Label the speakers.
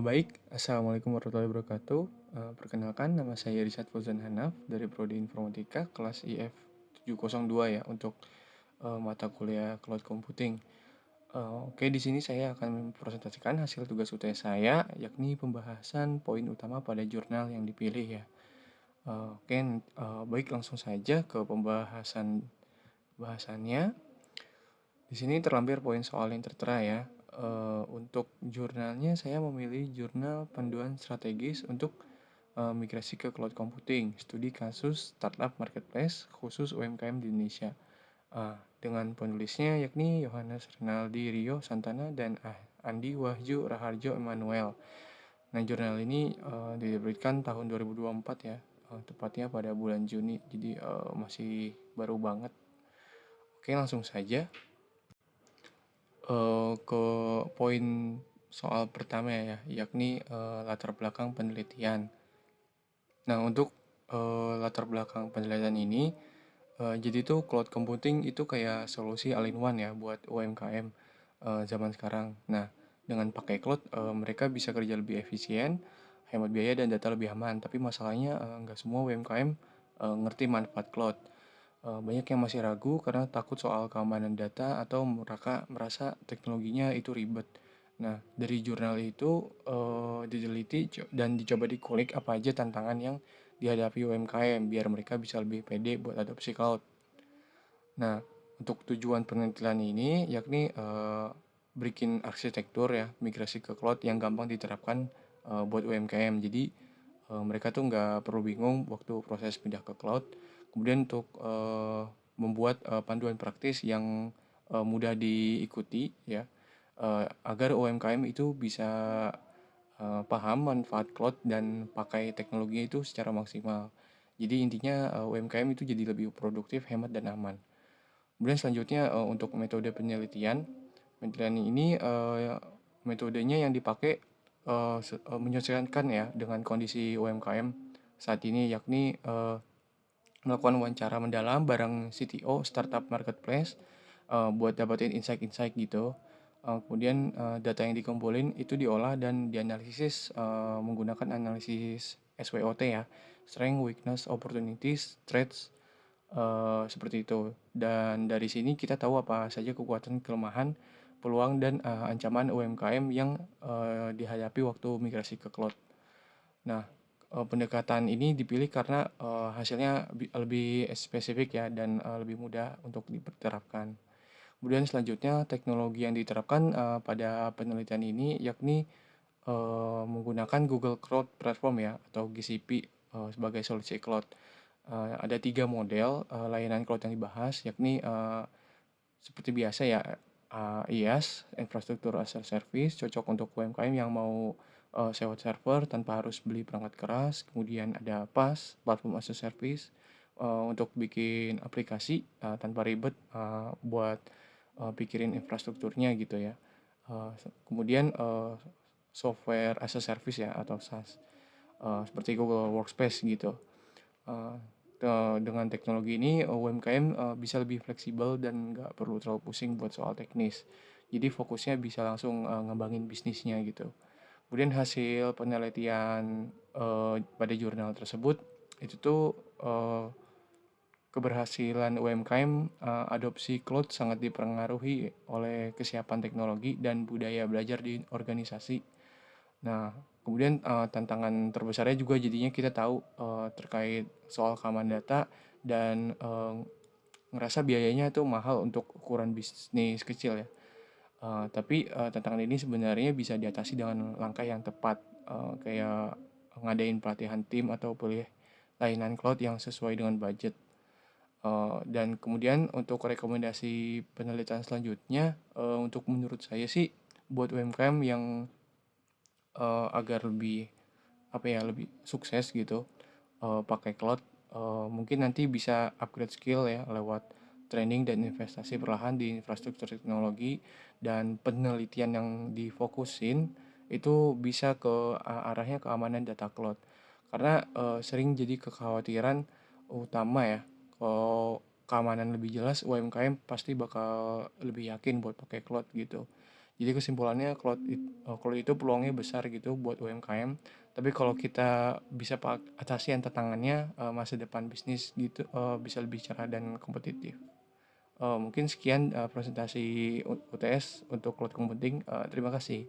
Speaker 1: Baik, Assalamualaikum warahmatullahi wabarakatuh. Perkenalkan, nama saya Irsad Fauzan Hanaf dari Prodi Informatika kelas IF 702 ya untuk mata kuliah Cloud Computing. Oke, di sini saya akan mempresentasikan hasil tugas UTS saya, yakni pembahasan poin utama pada jurnal yang dipilih ya. Oke, baik langsung saja ke bahasannya. Di sini terlampir poin soal yang tertera ya. Untuk jurnalnya saya memilih jurnal panduan strategis untuk migrasi ke cloud computing, studi kasus startup marketplace khusus UMKM di Indonesia. Dengan penulisnya yakni Yohanes Renaldi Rio Santana dan Andi Wahyu Raharjo Emmanuel. Nah, jurnal ini diterbitkan tahun 2024 ya, tepatnya pada bulan Juni, jadi masih baru banget. Oke, langsung saja ke poin soal pertama ya, yakni latar belakang penelitian. Nah, untuk latar belakang penelitian ini, jadi tuh cloud computing itu kayak solusi all-in-one ya buat UMKM zaman sekarang. Nah, dengan pakai cloud, mereka bisa kerja lebih efisien, hemat biaya dan data lebih aman. Tapi masalahnya nggak semua UMKM ngerti manfaat cloud. Banyak yang masih ragu karena takut soal keamanan data atau mereka merasa teknologinya itu ribet. Nah, dari jurnal itu diteliti dan dicoba dikulik apa aja tantangan yang dihadapi UMKM biar mereka bisa lebih pede buat adopsi cloud. Nah, untuk tujuan penelitian ini yakni bikin arsitektur ya migrasi ke cloud yang gampang diterapkan buat UMKM. Jadi mereka tuh nggak perlu bingung waktu proses pindah ke cloud. Kemudian untuk membuat panduan praktis yang mudah diikuti ya, agar UMKM itu bisa paham manfaat cloud dan pakai teknologi itu secara maksimal. Jadi intinya UMKM itu jadi lebih produktif, hemat dan aman. Kemudian selanjutnya untuk metode penelitian, penelitian ini metodenya yang dipakai menyesuaikan ya dengan kondisi UMKM saat ini, yakni melakukan wawancara mendalam bareng CTO startup marketplace buat dapetin insight-insight gitu. Kemudian data yang dikumpulin itu diolah dan dianalisis menggunakan analisis SWOT ya, Strength, Weakness, Opportunities, Threats, seperti itu. Dan dari sini kita tahu apa saja kekuatan, kelemahan, peluang, dan ancaman UMKM yang dihadapi waktu migrasi ke cloud. Nah, pendekatan ini dipilih karena hasilnya lebih spesifik ya dan lebih mudah untuk diterapkan. Kemudian selanjutnya teknologi yang diterapkan pada penelitian ini yakni menggunakan Google Cloud Platform ya atau GCP sebagai solusi cloud. Ada 3 model layanan cloud yang dibahas, yakni seperti biasa ya, IaaS, Infrastructure as a Service, cocok untuk UMKM yang mau sewa server tanpa harus beli perangkat keras. Kemudian ada PaaS, Platform as a Service, untuk bikin aplikasi tanpa ribet buat pikirin infrastrukturnya gitu ya. Kemudian Software as a Service ya atau SaaS, seperti Google Workspace gitu. Eh, dengan teknologi ini UMKM bisa lebih fleksibel dan nggak perlu terlalu pusing buat soal teknis. Jadi fokusnya bisa langsung ngembangin bisnisnya gitu. Kemudian hasil penelitian pada jurnal tersebut itu tuh keberhasilan UMKM adopsi cloud sangat dipengaruhi oleh kesiapan teknologi dan budaya belajar di organisasi. Nah, kemudian tantangan terbesarnya juga jadinya kita tahu terkait soal keamanan data dan ngerasa biayanya itu mahal untuk ukuran bisnis kecil ya. Tapi tantangan ini sebenarnya bisa diatasi dengan langkah yang tepat, kayak ngadain pelatihan tim atau pilih layanan cloud yang sesuai dengan budget. Dan kemudian untuk rekomendasi penelitian selanjutnya, untuk menurut saya sih buat UMKM yang agar lebih apa ya lebih sukses gitu pakai cloud, mungkin nanti bisa upgrade skill ya lewat training dan investasi perlahan di infrastruktur teknologi dan penelitian yang difokusin itu bisa ke arahnya keamanan data cloud karena sering jadi kekhawatiran utama ya kalau keamanan lebih jelas, UMKM pasti bakal lebih yakin buat pakai cloud gitu. Jadi kesimpulannya cloud itu peluangnya besar gitu buat UMKM. Tapi kalau kita bisa atasi tantangannya, masa depan bisnis gitu bisa lebih cerah dan kompetitif. Mungkin sekian presentasi UTS untuk cloud computing. Terima kasih.